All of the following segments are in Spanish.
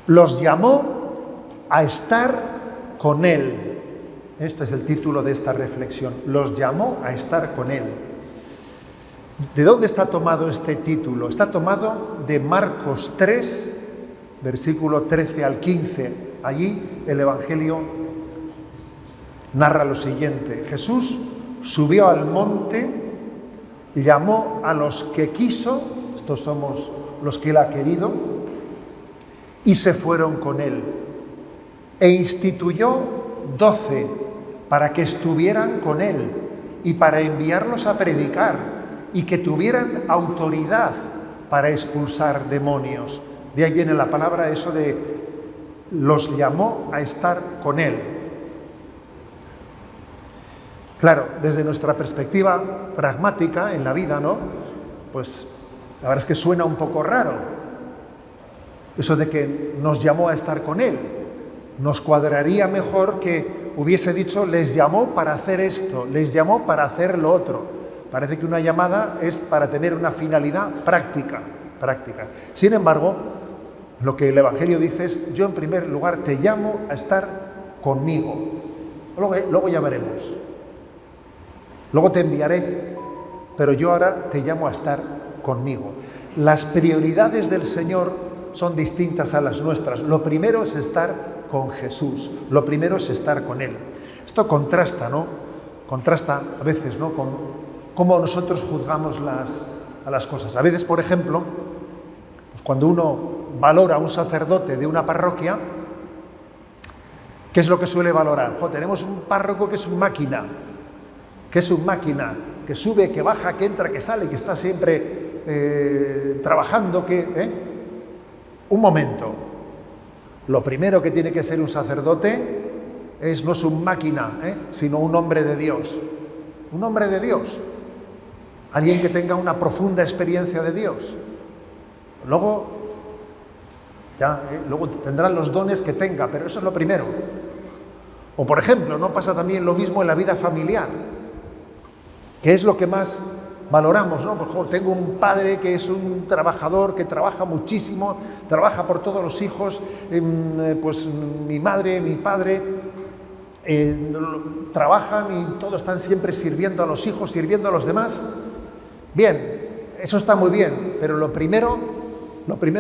Los llamó a estar con Él. Este es el título de esta reflexión. Los llamó a estar con Él. ¿De dónde está tomado este título? Está tomado de Marcos 3, versículo 13 al 15. Allí el Evangelio narra lo siguiente. Jesús subió al monte, llamó a los que quiso, estos somos los que Él ha querido, y se fueron con Él. E instituyó 12 para que estuvieran con Él y para enviarlos a predicar y que tuvieran autoridad para expulsar demonios. De ahí viene la palabra eso de los llamó a estar con Él. Claro, desde nuestra perspectiva pragmática en la vida, ¿no? Pues la verdad es que suena un poco raro eso de que nos llamó a estar con Él. Nos cuadraría mejor que hubiese dicho les llamó para hacer esto, les llamó para hacer lo otro. Parece que una llamada es para tener una finalidad práctica. Sin embargo, lo que el Evangelio dice es, yo en primer lugar te llamo a estar conmigo. Luego ya veremos. Luego te enviaré, pero yo ahora te llamo a estar conmigo. Las prioridades del Señor son distintas a las nuestras. Lo primero es estar con Jesús, lo primero es estar con Él. Esto contrasta, ¿no? Contrasta a veces, ¿no? Con cómo nosotros juzgamos a las cosas. A veces, por ejemplo, pues cuando uno valora a un sacerdote de una parroquia, ¿qué es lo que suele valorar? Tenemos un párroco que es una máquina, que sube, que baja, que entra, que sale, que está siempre trabajando, Un momento. Lo primero que tiene que ser un sacerdote no es un máquina, sino un hombre de Dios. Un hombre de Dios. Alguien que tenga una profunda experiencia de Dios. Luego tendrán los dones que tenga, pero eso es lo primero. O por ejemplo, ¿no pasa también lo mismo en la vida familiar? ¿Qué es lo que más valoramos, ¿no? Pues, tengo un padre que es un trabajador, que trabaja muchísimo, trabaja por todos los hijos, pues mi madre, mi padre, trabajan y todos están siempre sirviendo a los hijos, sirviendo a los demás. Bien, eso está muy bien, pero lo primero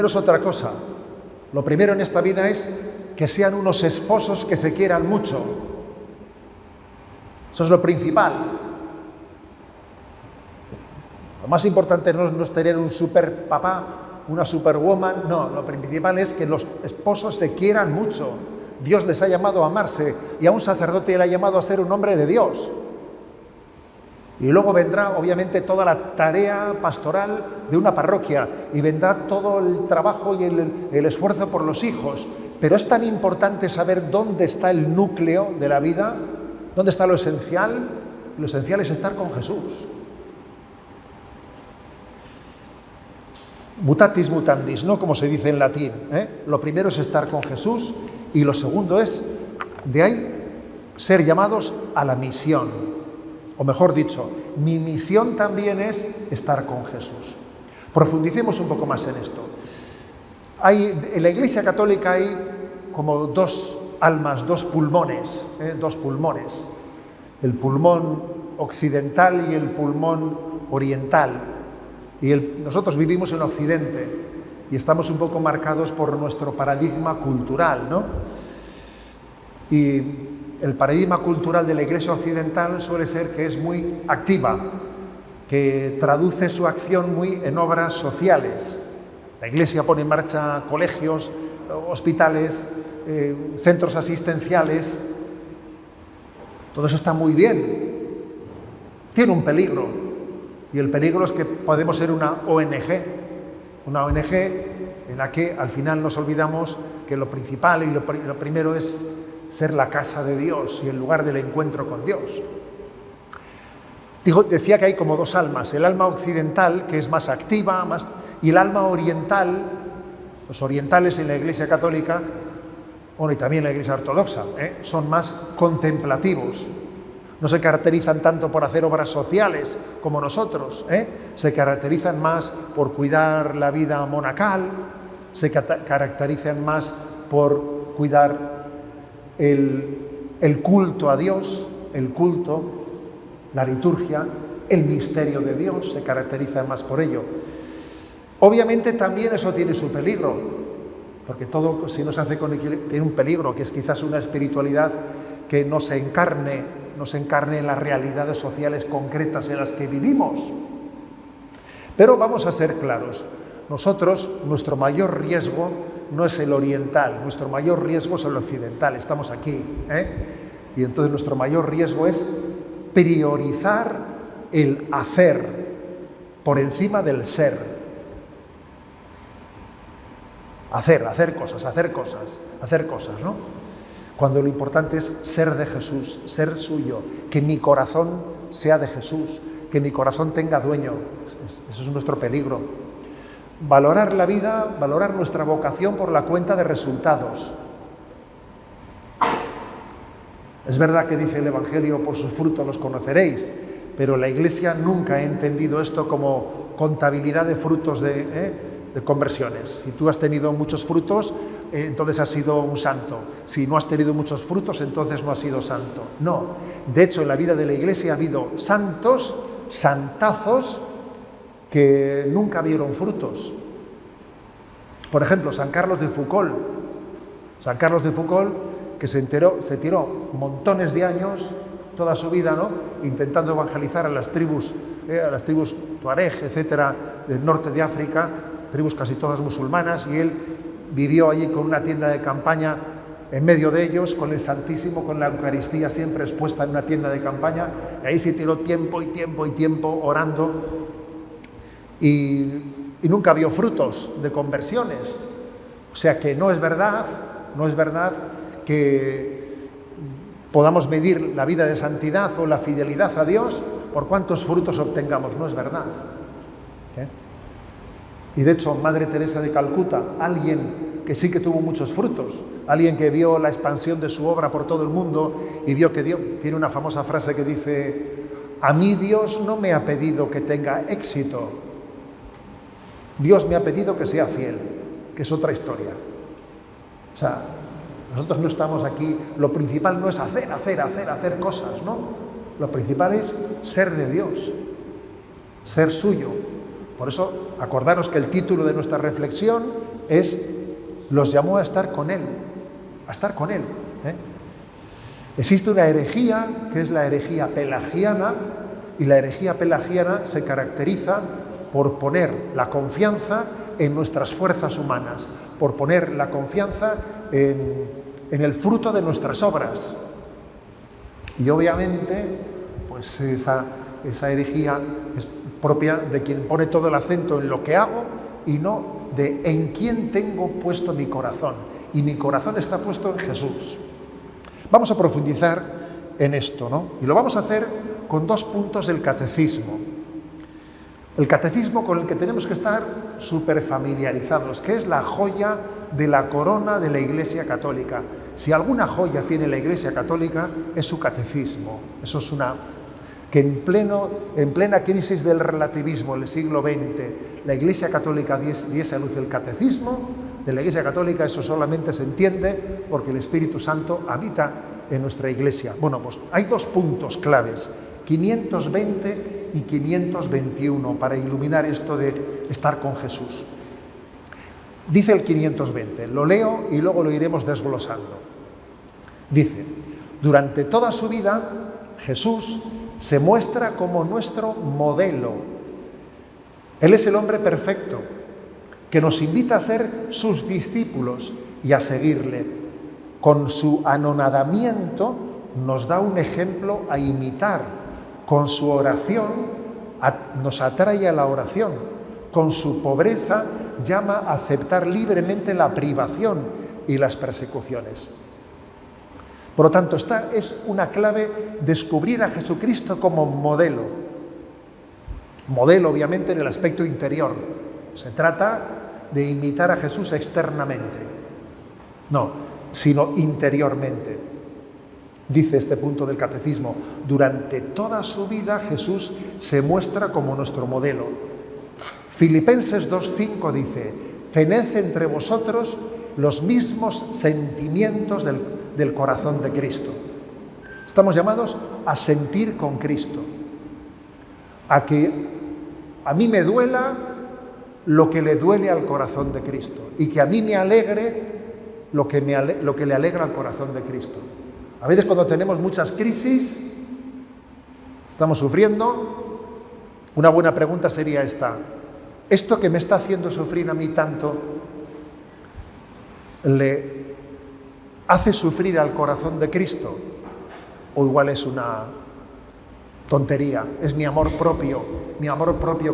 es otra cosa. Lo primero en esta vida es que sean unos esposos que se quieran mucho. Eso es lo principal. Lo más importante no es tener un super papá, una superwoman, no, lo principal es que los esposos se quieran mucho. Dios les ha llamado a amarse y a un sacerdote le ha llamado a ser un hombre de Dios. Y luego vendrá, obviamente, toda la tarea pastoral de una parroquia y vendrá todo el trabajo y el esfuerzo por los hijos. Pero es tan importante saber dónde está el núcleo de la vida, dónde está lo esencial. Lo esencial es estar con Jesús. Mutatis mutandis, ¿no? Como se dice en latín, Lo primero es estar con Jesús y lo segundo es, de ahí, ser llamados a la misión. O mejor dicho, mi misión también es estar con Jesús. Profundicemos un poco más en esto. En la Iglesia Católica hay como dos almas, dos pulmones. El pulmón occidental y el pulmón oriental. Y nosotros vivimos en Occidente y estamos un poco marcados por nuestro paradigma cultural, ¿no? Y el paradigma cultural de la Iglesia occidental suele ser que es muy activa, que traduce su acción muy en obras sociales. La Iglesia pone en marcha colegios, hospitales, centros asistenciales. Todo eso está muy bien. Tiene un peligro, y el peligro es que podemos ser una ONG en la que al final nos olvidamos que lo principal y lo primero es ser la casa de Dios y el lugar del encuentro con Dios. Decía que hay como dos almas, el alma occidental, que es más activa, y el alma oriental. Los orientales en la Iglesia Católica, y también en la Iglesia Ortodoxa, son más contemplativos. No se caracterizan tanto por hacer obras sociales como nosotros, se caracterizan más por cuidar la vida monacal, se caracterizan más por cuidar el culto a Dios, el culto, la liturgia, el misterio de Dios, se caracteriza más por ello. Obviamente también eso tiene su peligro, porque todo, si no se hace con equilibrio, tiene un peligro, que es quizás una espiritualidad que no se encarne en las realidades sociales concretas en las que vivimos. Pero vamos a ser claros, nosotros, nuestro mayor riesgo no es el oriental, nuestro mayor riesgo es el occidental, estamos aquí, y entonces nuestro mayor riesgo es priorizar el hacer por encima del ser. Hacer cosas, ¿no? Cuando lo importante es ser de Jesús, ser suyo, que mi corazón sea de Jesús, que mi corazón tenga dueño. Eso es nuestro peligro. Valorar la vida, valorar nuestra vocación por la cuenta de resultados. Es verdad que dice el Evangelio, por sus frutos los conoceréis, pero la Iglesia nunca ha entendido esto como contabilidad de frutos de conversiones. Si tú has tenido muchos frutos, entonces has sido un santo. Si no has tenido muchos frutos, entonces no has sido santo. No. De hecho, en la vida de la Iglesia ha habido santos, santazos, que nunca vieron frutos. Por ejemplo, San Carlos de Foucauld. San Carlos de Foucauld, que se tiró montones de años, toda su vida, ¿no?, intentando evangelizar a las tribus tuareg, etcétera, del norte de África, tribus casi todas musulmanas, y él vivió allí con una tienda de campaña en medio de ellos, con el Santísimo, con la Eucaristía siempre expuesta en una tienda de campaña, y ahí se tiró tiempo y tiempo orando, y nunca vio frutos de conversiones. O sea que no es verdad que podamos medir la vida de santidad o la fidelidad a Dios por cuántos frutos obtengamos, no es verdad. Y de hecho, Madre Teresa de Calcuta, alguien que sí que tuvo muchos frutos, alguien que vio la expansión de su obra por todo el mundo y vio que Dios, tiene una famosa frase que dice: a mí Dios no me ha pedido que tenga éxito, Dios me ha pedido que sea fiel, que es otra historia. O sea, nosotros no estamos aquí, lo principal no es hacer cosas, ¿no? Lo principal es ser de Dios, ser suyo. Por eso, acordaros que el título de nuestra reflexión es: los llamó a estar con Él, Existe una herejía, que es la herejía pelagiana, y la herejía pelagiana se caracteriza por poner la confianza en nuestras fuerzas humanas, por poner la confianza en el fruto de nuestras obras. Y obviamente, pues esa herejía es propia de quien pone todo el acento en lo que hago y no de en quién tengo puesto mi corazón. Y mi corazón está puesto en Jesús. Vamos a profundizar en esto, ¿no? Y lo vamos a hacer con 2 puntos del catecismo. El catecismo con el que tenemos que estar súper familiarizados, que es la joya de la corona de la Iglesia Católica. Si alguna joya tiene la Iglesia Católica, es su catecismo. Eso es que en plena crisis del relativismo del siglo XX, la Iglesia Católica diese a luz el catecismo de la Iglesia Católica. Eso solamente se entiende porque el Espíritu Santo habita en nuestra Iglesia. Bueno, pues hay 2 puntos claves, 520 y 521, para iluminar esto de estar con Jesús. Dice el 520, lo leo y luego lo iremos desglosando. Dice: durante toda su vida, Jesús se muestra como nuestro modelo. Él es el hombre perfecto, que nos invita a ser sus discípulos y a seguirle. Con su anonadamiento nos da un ejemplo a imitar. Con su oración nos atrae a la oración. Con su pobreza llama a aceptar libremente la privación y las persecuciones. Por lo tanto, esta es una clave: descubrir a Jesucristo como modelo. Modelo, obviamente, en el aspecto interior. Se trata de imitar a Jesús externamente, no, sino interiormente. Dice este punto del catecismo: durante toda su vida Jesús se muestra como nuestro modelo. Filipenses 2:5 dice: tened entre vosotros los mismos sentimientos del corazón de Cristo. Estamos llamados a sentir con Cristo, a que a mí me duela lo que le duele al corazón de Cristo y que a mí me alegre lo que le alegra al corazón de Cristo. A veces cuando tenemos muchas crisis, estamos sufriendo, una buena pregunta sería esta: ¿esto que me está haciendo sufrir a mí tanto le hace sufrir al corazón de Cristo? O igual es una tontería, es mi amor propio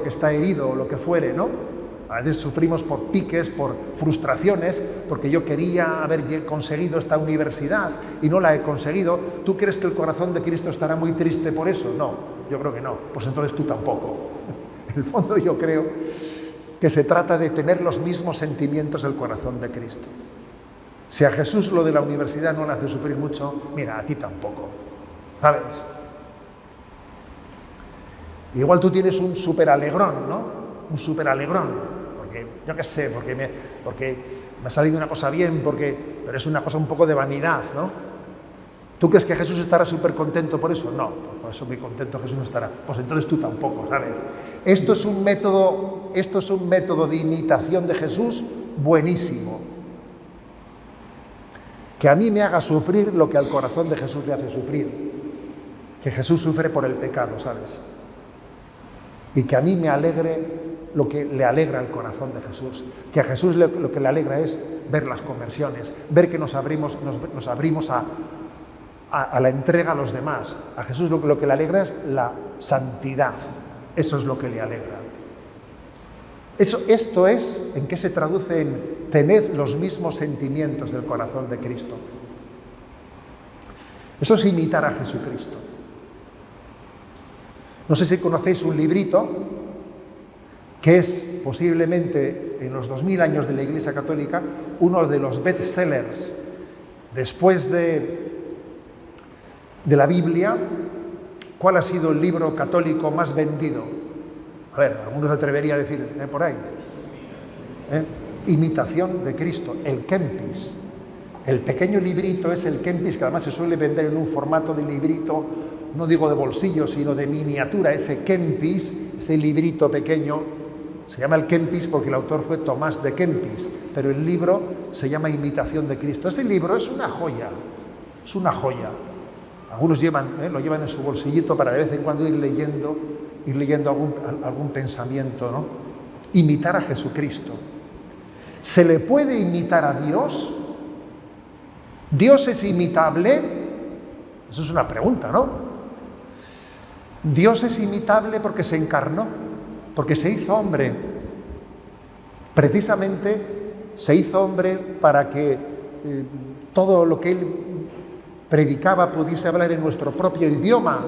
que está herido o lo que fuere, ¿no? A veces sufrimos por piques, por frustraciones, porque yo quería haber conseguido esta universidad y no la he conseguido. ¿Tú crees que el corazón de Cristo estará muy triste por eso? No, yo creo que no. Pues entonces tú tampoco. En el fondo yo creo que se trata de tener los mismos sentimientos del corazón de Cristo. Si a Jesús lo de la universidad no le hace sufrir mucho, mira, a ti tampoco, ¿sabes? Igual tú tienes un súper alegrón, ¿no? Un súper alegrón, porque yo qué sé, porque me ha salido una cosa bien, pero es una cosa un poco de vanidad, ¿no? ¿Tú crees que Jesús estará súper contento por eso? No, por eso muy contento Jesús no estará. Pues entonces tú tampoco, ¿sabes? Esto es un método de imitación de Jesús buenísimo. Que a mí me haga sufrir lo que al corazón de Jesús le hace sufrir. Que Jesús sufre por el pecado, ¿sabes? Y que a mí me alegre lo que le alegra al corazón de Jesús. Que a Jesús lo que le alegra es ver las conversiones, ver que nos abrimos a la entrega a los demás. A Jesús lo que le alegra es la santidad. Eso es lo que le alegra. Esto es en qué se traduce en tened los mismos sentimientos del corazón de Cristo. Eso es imitar a Jesucristo. No sé si conocéis un librito que es posiblemente en los 2000 años de la Iglesia Católica uno de los bestsellers después de la Biblia. ¿Cuál ha sido el libro católico más vendido? A ver, algunos se atreverían a decir, por ahí. Imitación de Cristo, el Kempis. El pequeño librito es el Kempis, que además se suele vender en un formato de librito, no digo de bolsillo, sino de miniatura. Ese Kempis, ese librito pequeño, se llama el Kempis porque el autor fue Tomás de Kempis, pero el libro se llama Imitación de Cristo. Ese libro es una joya, es una joya. Algunos lo llevan en su bolsillito para de vez en cuando ir leyendo algún pensamiento, ¿no? Imitar a Jesucristo. ¿Se le puede imitar a Dios? ¿Dios es imitable? Eso es una pregunta, ¿no? Dios es imitable porque se encarnó, porque se hizo hombre. Precisamente se hizo hombre para que todo lo que Él predicaba pudiese hablar en nuestro propio idioma,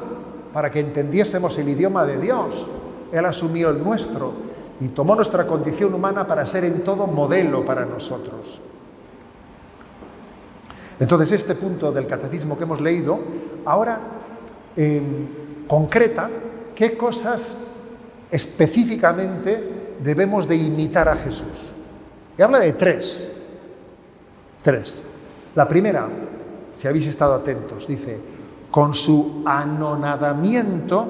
para que entendiésemos el idioma de Dios. Él asumió el nuestro y tomó nuestra condición humana para ser en todo modelo para nosotros. Entonces, este punto del catecismo que hemos leído ahora concreta qué cosas específicamente debemos de imitar a Jesús. Y habla de tres. La primera, si habéis estado atentos, dice: con su anonadamiento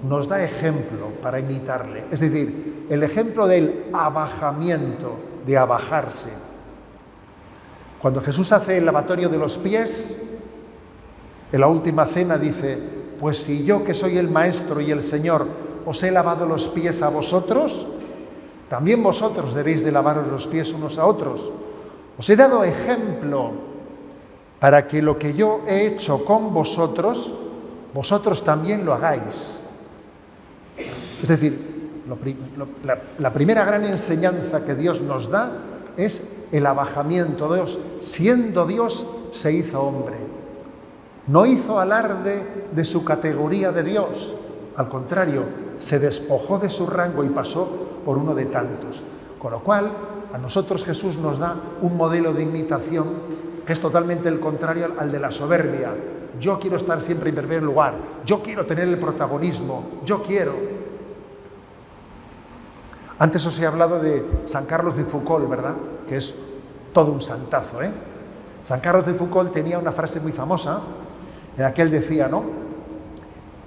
nos da ejemplo para imitarle. Es decir, el ejemplo del abajamiento, de abajarse. Cuando Jesús hace el lavatorio de los pies, en la última cena dice: pues si yo, que soy el Maestro y el Señor, os he lavado los pies a vosotros, también vosotros debéis de lavaros los pies unos a otros. Os he dado ejemplo para que lo que yo he hecho con vosotros, vosotros también lo hagáis. Es decir, la primera gran enseñanza que Dios nos da es el abajamiento. Dios, siendo Dios, se hizo hombre. No hizo alarde de su categoría de Dios. Al contrario, se despojó de su rango y pasó por uno de tantos. Con lo cual, a nosotros Jesús nos da un modelo de imitación que es totalmente el contrario al de la soberbia. Yo quiero estar siempre en primer lugar. Yo quiero tener el protagonismo. Yo quiero. Antes os he hablado de San Carlos de Foucault, ¿verdad? Que es todo un santazo, ¿eh? San Carlos de Foucault tenía una frase muy famosa en la que él decía, ¿no?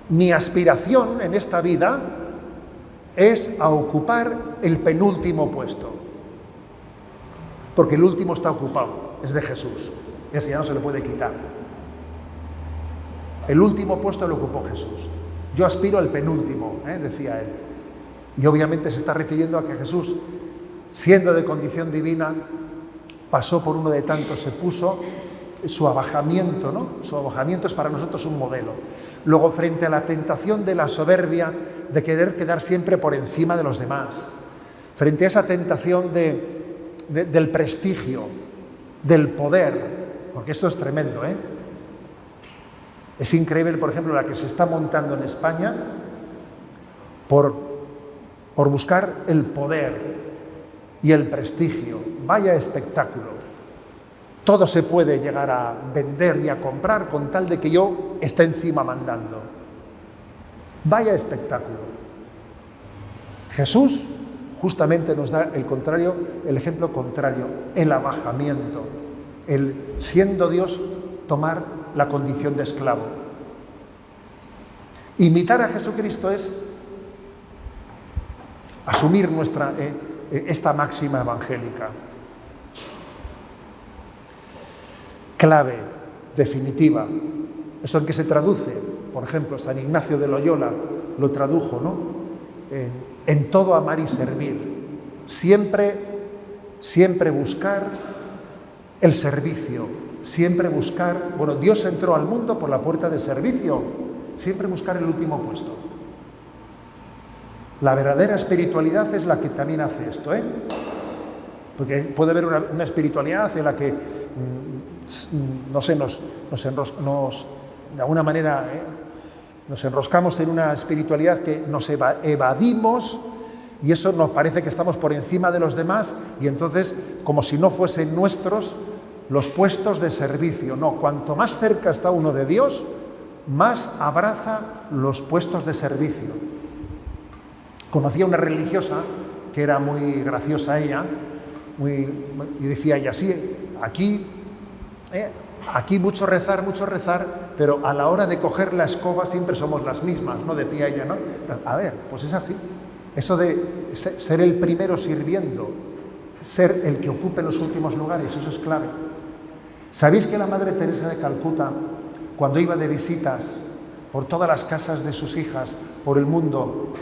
Mi aspiración en esta vida es a ocupar el penúltimo puesto, porque el último está ocupado, es de Jesús, ese ya no se le puede quitar. El último puesto lo ocupó Jesús. Yo aspiro al penúltimo, decía él. Y obviamente se está refiriendo a que Jesús, siendo de condición divina, pasó por uno de tantos, se puso su abajamiento, ¿no? Su abajamiento es para nosotros un modelo. Luego, frente a la tentación de la soberbia, de querer quedar siempre por encima de los demás, frente a esa tentación del prestigio, del poder, porque esto es tremendo, ¿eh? Es increíble, por ejemplo, la que se está montando en España por buscar el poder y el prestigio. Vaya espectáculo. Todo se puede llegar a vender y a comprar con tal de que yo esté encima mandando. Vaya espectáculo. Jesús justamente nos da el ejemplo contrario, el abajamiento, el siendo Dios tomar la condición de esclavo. Imitar a Jesucristo es asumir esta máxima evangélica. Clave, definitiva. ¿Eso en qué se traduce? Por ejemplo, San Ignacio de Loyola lo tradujo, ¿no? En todo amar y servir. Siempre buscar el servicio. Siempre buscar, Dios entró al mundo por la puerta de servicio. Siempre buscar el último puesto. La verdadera espiritualidad es la que también hace esto, ¿eh? Porque puede haber una espiritualidad en la que, no sé, de alguna manera nos enroscamos en una espiritualidad que nos evadimos y eso nos parece que estamos por encima de los demás y entonces, como si no fuesen nuestros los puestos de servicio. No, cuanto más cerca está uno de Dios, más abraza los puestos de servicio. Conocía una religiosa que era muy graciosa ella, y decía ella, sí, aquí mucho rezar, pero a la hora de coger la escoba siempre somos las mismas, ¿no? Decía ella, ¿no? A ver, pues es así. Eso de ser el primero sirviendo, ser el que ocupe los últimos lugares, eso es clave. ¿Sabéis que la Madre Teresa de Calcuta, cuando iba de visitas por todas las casas de sus hijas, por el mundo,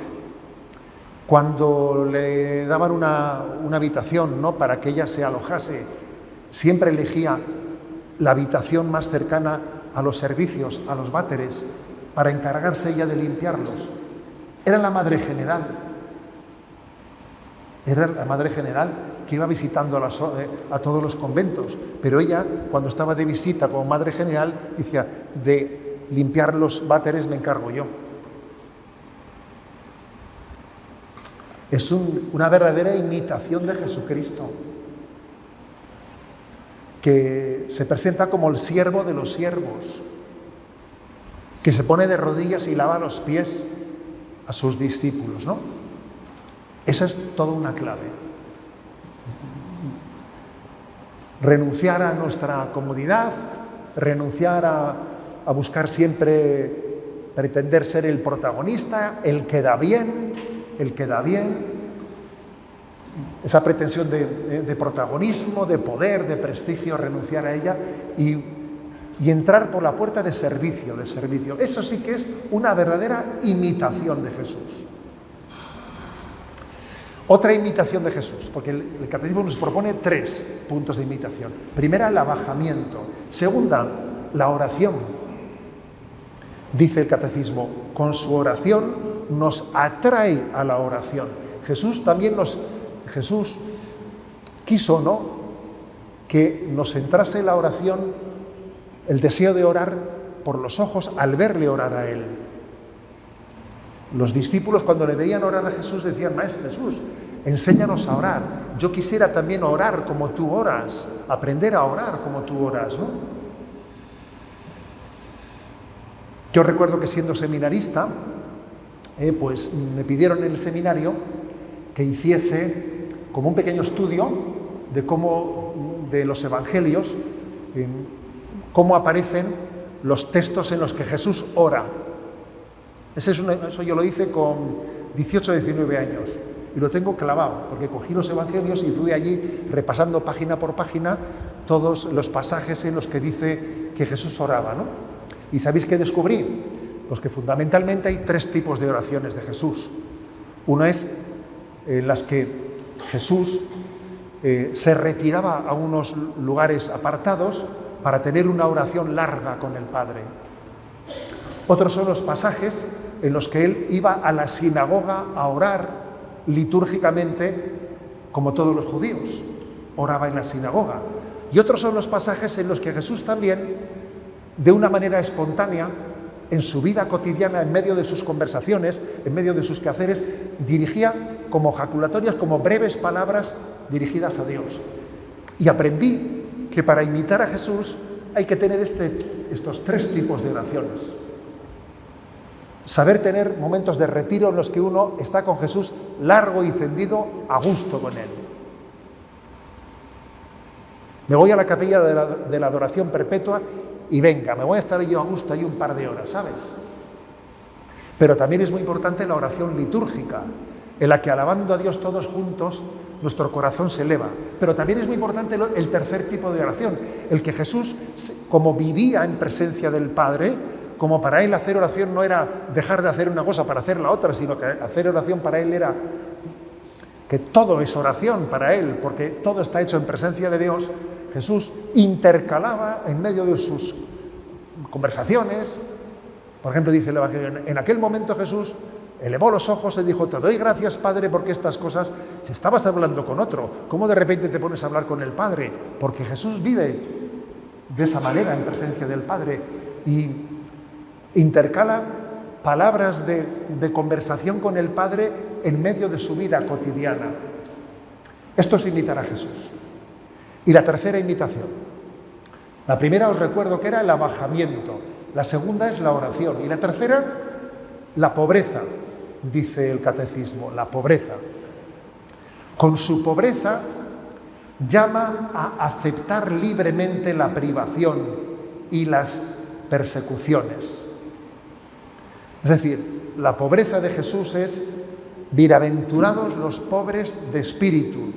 cuando le daban una habitación, ¿no?, para que ella se alojase, siempre elegía la habitación más cercana a los servicios, a los váteres, para encargarse ella de limpiarlos? Era la Madre General. Era la Madre General que iba visitando a todos los conventos. Pero ella, cuando estaba de visita como Madre General, decía, de limpiar los váteres me encargo yo. Es una verdadera imitación de Jesucristo, que se presenta como el siervo de los siervos, que se pone de rodillas y lava los pies a sus discípulos, ¿no? Esa es toda una clave. Renunciar a nuestra comodidad, renunciar a buscar siempre, pretender ser el protagonista, el que da bien, esa pretensión de protagonismo, de poder, de prestigio, renunciar a ella y entrar por la puerta de servicio. Eso sí que es una verdadera imitación de Jesús. Otra imitación de Jesús, porque el catecismo nos propone 3 puntos de imitación. Primera, el abajamiento. Segunda, la oración. Dice el catecismo, con su oración nos atrae a la oración. Jesús quiso, ¿no?, que nos entrase en la oración el deseo de orar por los ojos al verle orar a Él. Los discípulos, cuando le veían orar a Jesús, decían, Maestro Jesús, enséñanos a orar. Yo quisiera también orar como tú oras, aprender a orar como tú oras, ¿no? Yo recuerdo que siendo seminarista, pues me pidieron en el seminario que hiciese como un pequeño estudio de cómo de los evangelios, cómo aparecen los textos en los que Jesús ora. Eso yo lo hice con 18 o 19 años y lo tengo clavado, porque cogí los evangelios y fui allí repasando página por página todos los pasajes en los que dice que Jesús oraba, ¿no? ¿Y sabéis qué descubrí? Pues que fundamentalmente hay 3 tipos de oraciones de Jesús. Una es en las que Jesús se retiraba a unos lugares apartados para tener una oración larga con el Padre. Otros son los pasajes en los que él iba a la sinagoga a orar litúrgicamente, como todos los judíos, oraba en la sinagoga. Y otros son los pasajes en los que Jesús también, de una manera espontánea, en su vida cotidiana, en medio de sus conversaciones, en medio de sus quehaceres, dirigía como jaculatorias, como breves palabras dirigidas a Dios. Y aprendí que para imitar a Jesús hay que tener estos 3 tipos de oraciones. Saber tener momentos de retiro en los que uno está con Jesús largo y tendido, a gusto con Él. Me voy a la capilla de la adoración perpetua y venga, me voy a estar yo a gusto ahí un par de horas, ¿sabes? Pero también es muy importante la oración litúrgica, en la que alabando a Dios todos juntos, nuestro corazón se eleva. Pero también es muy importante el tercer tipo de oración, el que Jesús, como vivía en presencia del Padre, como para él hacer oración no era dejar de hacer una cosa para hacer la otra, sino que hacer oración para él era que todo es oración para él, porque todo está hecho en presencia de Dios. Jesús intercalaba en medio de sus conversaciones. Por ejemplo, dice el Evangelio, en aquel momento Jesús elevó los ojos y dijo: te doy gracias, Padre, porque estas cosas, si estabas hablando con otro, ¿cómo de repente te pones a hablar con el Padre? Porque Jesús vive de esa manera en presencia del Padre y intercala palabras de conversación con el Padre en medio de su vida cotidiana. Esto es imitar a Jesús. Y la tercera imitación. La primera os recuerdo que era el abajamiento, la segunda es la oración y la tercera, la pobreza, dice el catecismo, la pobreza. Con su pobreza llama a aceptar libremente la privación y las persecuciones. Es decir, la pobreza de Jesús es: bienaventurados los pobres de espíritu.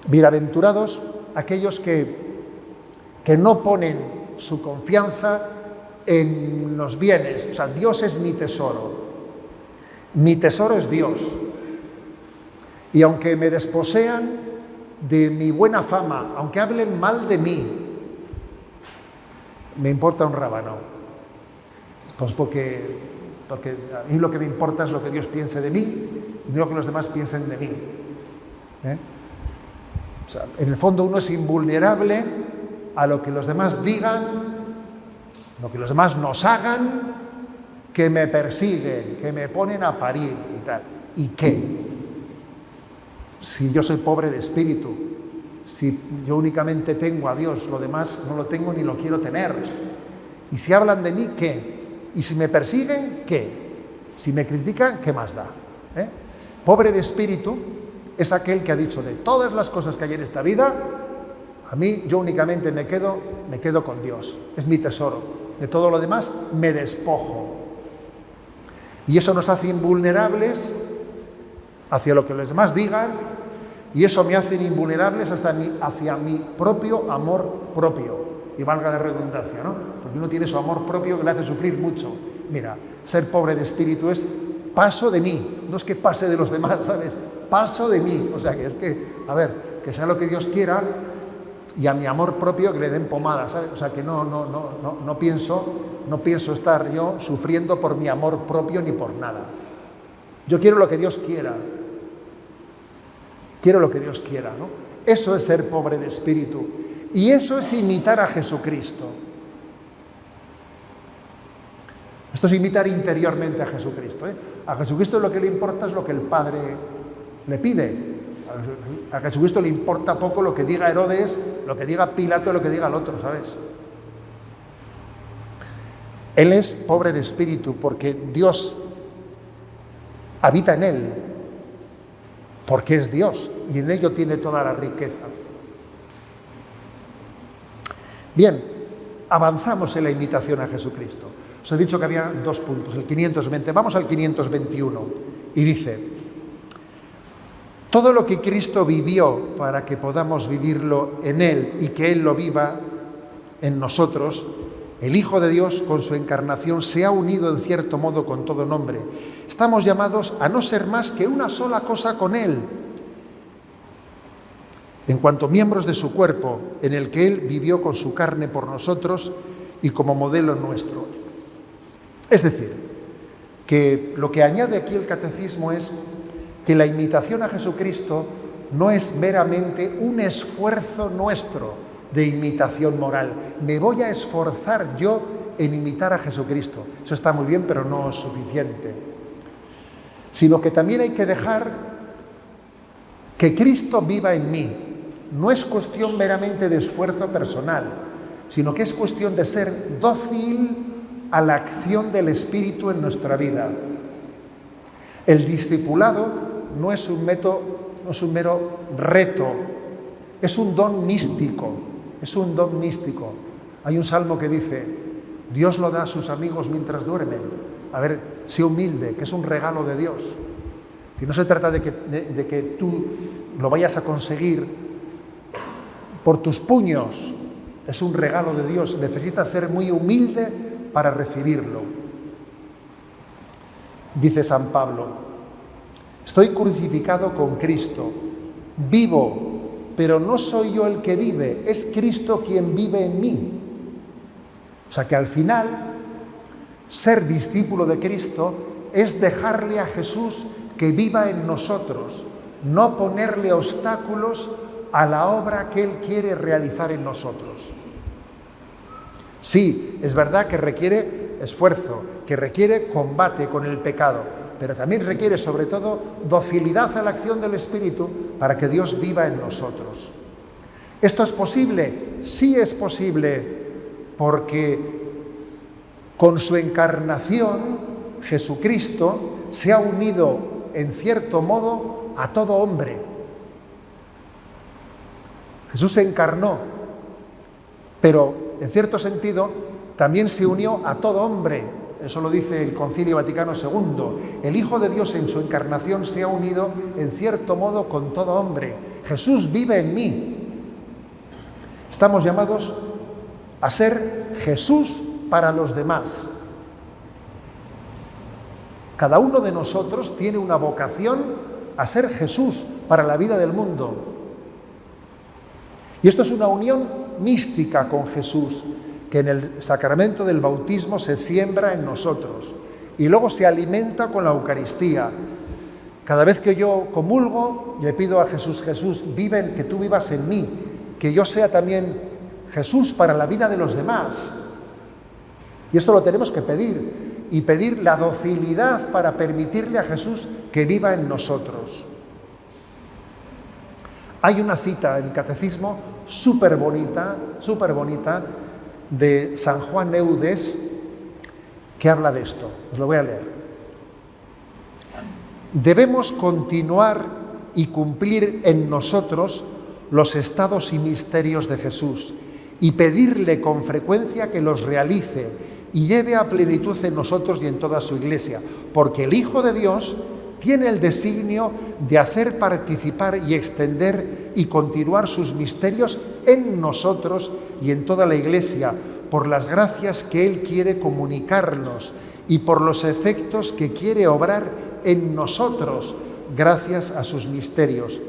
Bienaventurados aquellos que no ponen su confianza en los bienes. O sea, Dios es mi tesoro. Mi tesoro es Dios. Y aunque me desposean de mi buena fama, aunque hablen mal de mí, me importa un rábano. Pues porque a mí lo que me importa es lo que Dios piense de mí y no lo que los demás piensen de mí. O sea, en el fondo uno es invulnerable a lo que los demás digan, lo que los demás nos hagan, que me persiguen, que me ponen a parir y tal. ¿Y qué? Si yo soy pobre de espíritu, si yo únicamente tengo a Dios, lo demás no lo tengo ni lo quiero tener. Y si hablan de mí, ¿qué? Y si me persiguen, ¿qué? Si me critican, ¿qué más da? Pobre de espíritu es aquel que ha dicho: de todas las cosas que hay en esta vida, a mí yo únicamente me quedo con Dios, es mi tesoro. De todo lo demás me despojo. Y eso nos hace invulnerables hacia lo que los demás digan, y eso me hace invulnerables hacia mi propio amor propio. Y valga la redundancia, ¿no? Porque uno tiene su amor propio que le hace sufrir mucho. Mira, ser pobre de espíritu es paso de mí, no es que pase de los demás, ¿sabes? Paso de mí. O sea, que es que, a ver, que sea lo que Dios quiera y a mi amor propio que le den pomada, ¿sabes? O sea, que no pienso estar yo sufriendo por mi amor propio ni por nada. Yo quiero lo que Dios quiera. Quiero lo que Dios quiera, ¿no? Eso es ser pobre de espíritu. Y eso es imitar a Jesucristo. Esto es imitar interiormente a Jesucristo. A Jesucristo lo que le importa es lo que el Padre le pide. A Jesucristo le importa poco lo que diga Herodes, lo que diga Pilato, lo que diga el otro, ¿sabes? Él es pobre de espíritu porque Dios habita en él, porque es Dios y en ello tiene toda la riqueza. Bien, avanzamos en la imitación a Jesucristo. Os he dicho que había 2 puntos, el 520. Vamos al 521 y dice: todo lo que Cristo vivió para que podamos vivirlo en Él y que Él lo viva en nosotros, el Hijo de Dios con su encarnación se ha unido en cierto modo con todo hombre. Estamos llamados a no ser más que una sola cosa con Él, en cuanto miembros de su cuerpo, en el que Él vivió con su carne por nosotros y como modelo nuestro. Es decir, que lo que añade aquí el catecismo es que la imitación a Jesucristo no es meramente un esfuerzo nuestro de imitación moral. Me voy a esforzar yo en imitar a Jesucristo. Eso está muy bien, pero no es suficiente. Sino que también hay que dejar que Cristo viva en mí. No es cuestión meramente de esfuerzo personal, sino que es cuestión de ser dócil a la acción del Espíritu en nuestra vida. El discipulado no es un mero reto, es un don místico, Hay un salmo que dice: Dios lo da a sus amigos mientras duermen. A ver, sé humilde, que es un regalo de Dios. Y no se trata de que tú lo vayas a conseguir por tus puños, es un regalo de Dios. Necesitas ser muy humilde para recibirlo. Dice San Pablo: estoy crucificado con Cristo, vivo, pero no soy yo el que vive, es Cristo quien vive en mí. O sea que al final, ser discípulo de Cristo es dejarle a Jesús que viva en nosotros, no ponerle obstáculos a la obra que Él quiere realizar en nosotros. Sí, es verdad que requiere esfuerzo, que requiere combate con el pecado, pero también requiere sobre todo docilidad a la acción del Espíritu para que Dios viva en nosotros. ¿Esto es posible? Sí es posible, porque con su encarnación Jesucristo se ha unido en cierto modo a todo hombre. Jesús se encarnó, pero en cierto sentido también se unió a todo hombre. Eso lo dice el Concilio Vaticano II. El Hijo de Dios en su encarnación se ha unido en cierto modo con todo hombre. Jesús vive en mí. Estamos llamados a ser Jesús para los demás. Cada uno de nosotros tiene una vocación a ser Jesús para la vida del mundo. Y esto es una unión mística con Jesús, que en el sacramento del bautismo se siembra en nosotros y luego se alimenta con la Eucaristía. Cada vez que yo comulgo, le pido a Jesús: Jesús, que tú vivas en mí, que yo sea también Jesús para la vida de los demás. Y esto lo tenemos que pedir, y pedir la docilidad para permitirle a Jesús que viva en nosotros. Hay una cita en el Catecismo súper bonita, de San Juan Eudes, que habla de esto. Os lo voy a leer. Debemos continuar y cumplir en nosotros los estados y misterios de Jesús y pedirle con frecuencia que los realice y lleve a plenitud en nosotros y en toda su Iglesia, porque el Hijo de Dios tiene el designio de hacer participar y extender y continuar sus misterios en nosotros y en toda la Iglesia, por las gracias que Él quiere comunicarnos y por los efectos que quiere obrar en nosotros, gracias a sus misterios.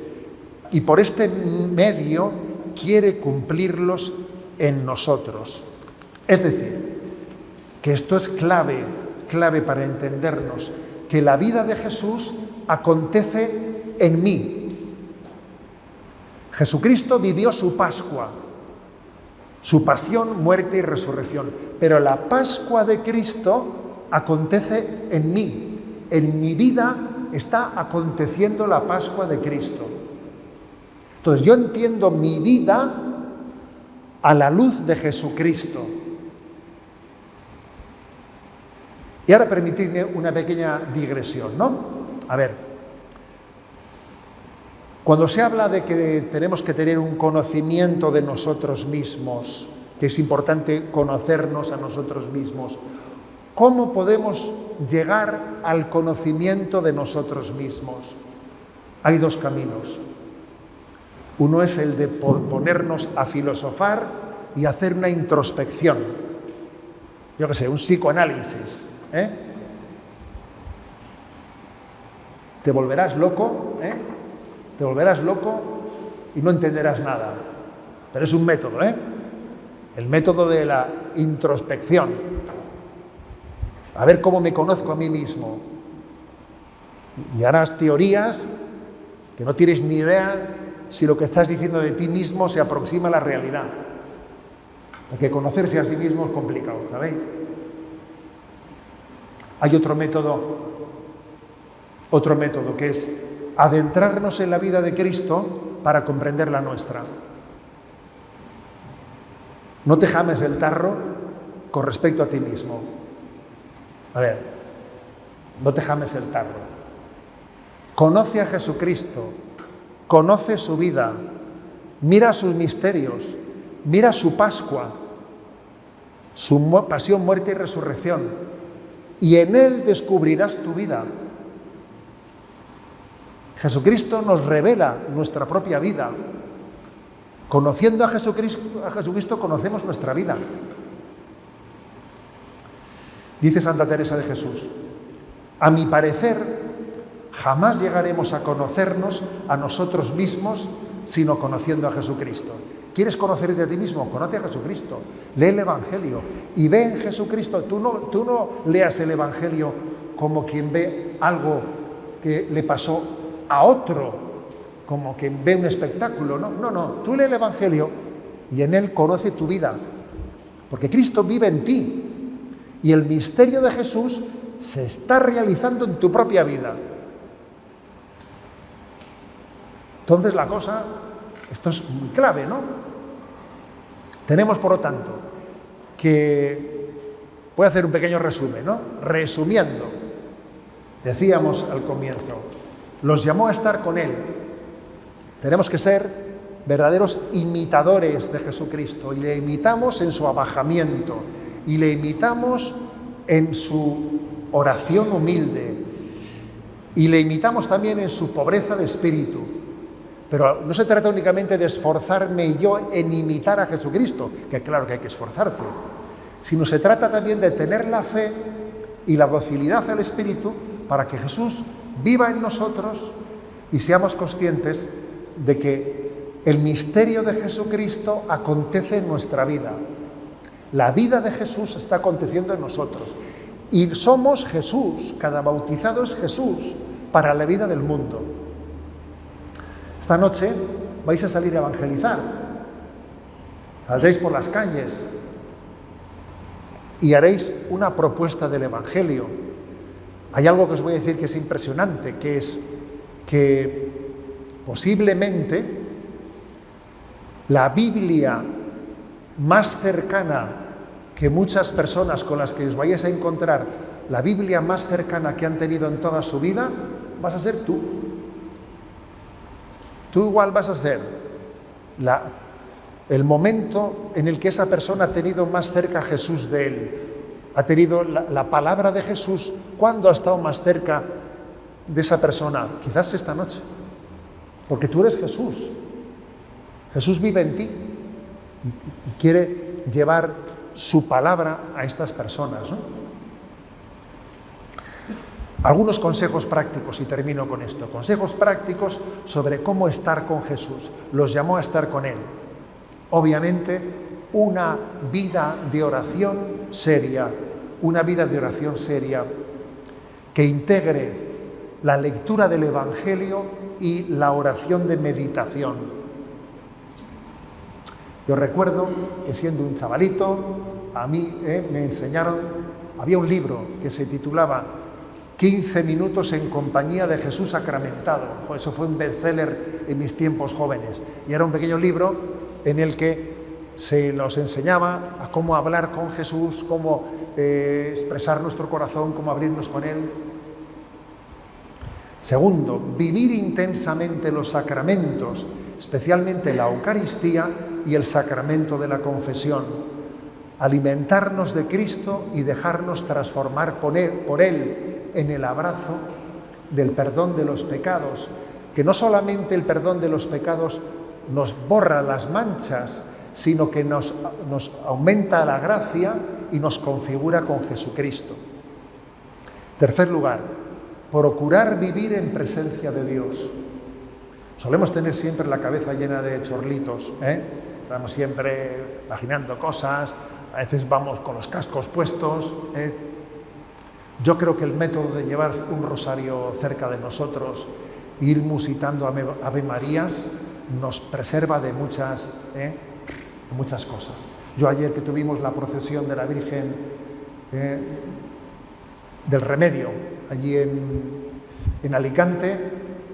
Y por este medio quiere cumplirlos en nosotros. Es decir, que esto es clave para entendernos, que la vida de Jesús acontece en mí. Jesucristo vivió su Pascua, su pasión, muerte y resurrección, pero la Pascua de Cristo acontece en mí. En mi vida está aconteciendo la Pascua de Cristo. Entonces yo entiendo mi vida a la luz de Jesucristo. Y ahora permitidme una pequeña digresión, ¿no? A ver, cuando se habla de que tenemos que tener un conocimiento de nosotros mismos, que es importante conocernos a nosotros mismos. ¿Cómo podemos llegar al conocimiento de nosotros mismos? Hay dos caminos. Uno es el de ponernos a filosofar y hacer una introspección. Yo qué sé, un psicoanálisis. Te volverás loco, te volverás loco y no entenderás nada. Pero es un método, el método de la introspección. A ver cómo me conozco a mí mismo. Y harás teorías que no tienes ni idea si lo que estás diciendo de ti mismo se aproxima a la realidad. Porque conocerse a sí mismo es complicado, ¿sabéis? Hay otro método que es adentrarnos en la vida de Cristo para comprender la nuestra. No te james el tarro con respecto a ti mismo. A ver, no te james el tarro. Conoce a Jesucristo, conoce su vida, mira sus misterios, mira su Pascua, su pasión, muerte y resurrección, y en él descubrirás tu vida. Jesucristo nos revela nuestra propia vida. Conociendo a Jesucristo conocemos nuestra vida. Dice Santa Teresa de Jesús: a mi parecer, jamás llegaremos a conocernos a nosotros mismos sino conociendo a Jesucristo. ¿Quieres conocerte a ti mismo? Conoce a Jesucristo. Lee el Evangelio y ve en Jesucristo. Tú no leas el Evangelio como quien ve algo que le pasó a otro, como quien ve un espectáculo. No. Tú lee el Evangelio y en él conoce tu vida. Porque Cristo vive en ti. Y el misterio de Jesús se está realizando en tu propia vida. Entonces la cosa, esto es muy clave, ¿no? Tenemos, por lo tanto, que... Voy a hacer un pequeño resumen, ¿no? Resumiendo, decíamos al comienzo, los llamó a estar con Él. Tenemos que ser verdaderos imitadores de Jesucristo y le imitamos en su abajamiento y le imitamos en su oración humilde y le imitamos también en su pobreza de espíritu. Pero no se trata únicamente de esforzarme yo en imitar a Jesucristo, que claro que hay que esforzarse, sino se trata también de tener la fe y la docilidad al Espíritu para que Jesús viva en nosotros y seamos conscientes de que el misterio de Jesucristo acontece en nuestra vida. La vida de Jesús está aconteciendo en nosotros. Y somos Jesús, cada bautizado es Jesús para la vida del mundo. Esta noche vais a salir a evangelizar. Saldréis por las calles y haréis una propuesta del Evangelio. Hay algo que os voy a decir que es impresionante, que es que posiblemente la Biblia más cercana que muchas personas con las que os vayáis a encontrar, la Biblia más cercana que han tenido en toda su vida, vas a ser tú. Tú igual vas a ser el momento en el que esa persona ha tenido más cerca a Jesús de él. Ha tenido la palabra de Jesús. ¿Cuándo ha estado más cerca de esa persona? Quizás esta noche. Porque tú eres Jesús. Jesús vive en ti y quiere llevar su palabra a estas personas, ¿no? Algunos consejos prácticos, y termino con esto. Consejos prácticos sobre cómo estar con Jesús. Los llamó a estar con Él. Obviamente, una vida de oración seria. Una vida de oración seria que integre la lectura del Evangelio y la oración de meditación. Yo recuerdo que siendo un chavalito, a mí me enseñaron, había un libro que se titulaba 15 minutos en compañía de Jesús sacramentado. Eso fue un bestseller en mis tiempos jóvenes. Y era un pequeño libro en el que se nos enseñaba a cómo hablar con Jesús, cómo expresar nuestro corazón, cómo abrirnos con Él. Segundo, vivir intensamente los sacramentos, especialmente la Eucaristía, y el sacramento de la confesión. Alimentarnos de Cristo y dejarnos transformar por Él en el abrazo del perdón de los pecados, que no solamente el perdón de los pecados nos borra las manchas, sino que nos aumenta la gracia y nos configura con Jesucristo. Tercer lugar, procurar vivir en presencia de Dios. Solemos tener siempre la cabeza llena de chorlitos, Estamos siempre imaginando cosas, a veces vamos con los cascos puestos, Yo creo que el método de llevar un rosario cerca de nosotros, ir musitando Ave Marías, nos preserva de muchas cosas. Yo ayer que tuvimos la procesión de la Virgen del Remedio, allí en Alicante,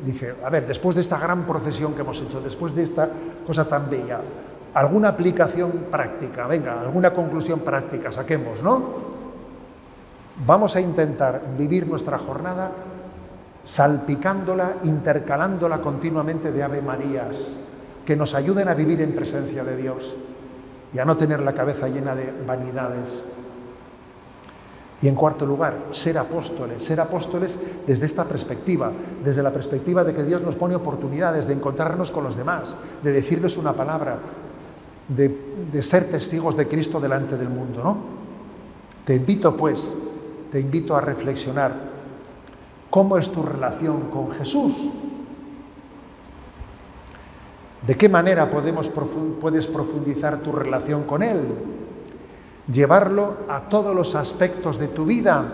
dije, a ver, después de esta gran procesión que hemos hecho, después de esta cosa tan bella, alguna aplicación práctica, venga, alguna conclusión práctica saquemos, ¿no? Vamos a intentar vivir nuestra jornada salpicándola, intercalándola continuamente de Ave Marías, que nos ayuden a vivir en presencia de Dios y a no tener la cabeza llena de vanidades. Y en cuarto lugar, ser apóstoles desde esta perspectiva, desde la perspectiva de que Dios nos pone oportunidades de encontrarnos con los demás, de decirles una palabra, de ser testigos de Cristo delante del mundo, ¿no? Te invito a reflexionar. ¿Cómo es tu relación con Jesús? ¿De qué manera puedes profundizar tu relación con Él? Llevarlo a todos los aspectos de tu vida,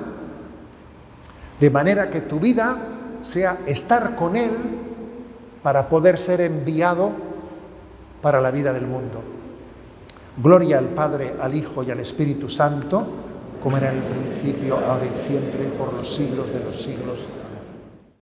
de manera que tu vida sea estar con Él para poder ser enviado para la vida del mundo. Gloria al Padre, al Hijo y al Espíritu Santo, como era en el principio, ahora y siempre, por los siglos de los siglos.